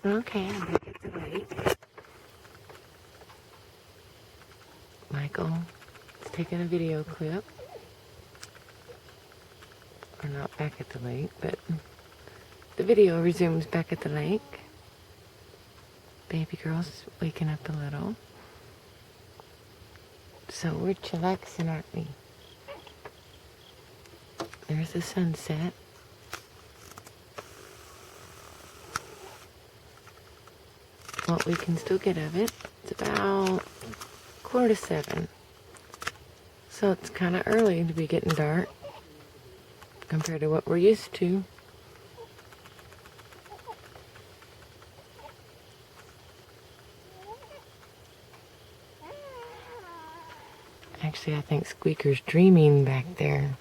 Okay, I'm back at the lake. Michael is taking a video clip. We're not back at the lake, but the video resumes back at the lake. Baby girl's waking up a little. So we're chillaxing, aren't we? There's the sunset. What we can still get of it. It's about 6:45. So it's kind of early to be getting dark compared to what we're used to. Actually, I think Squeaker's dreaming back there.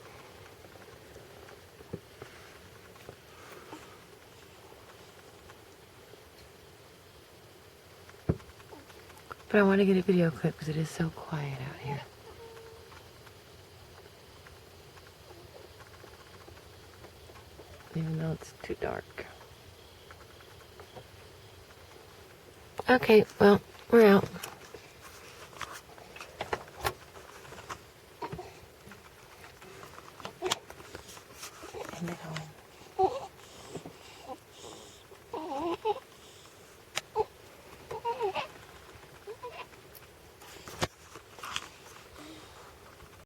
But I want to get a video clip because it is so quiet out here. Even though it's too dark. Okay, well, we're out.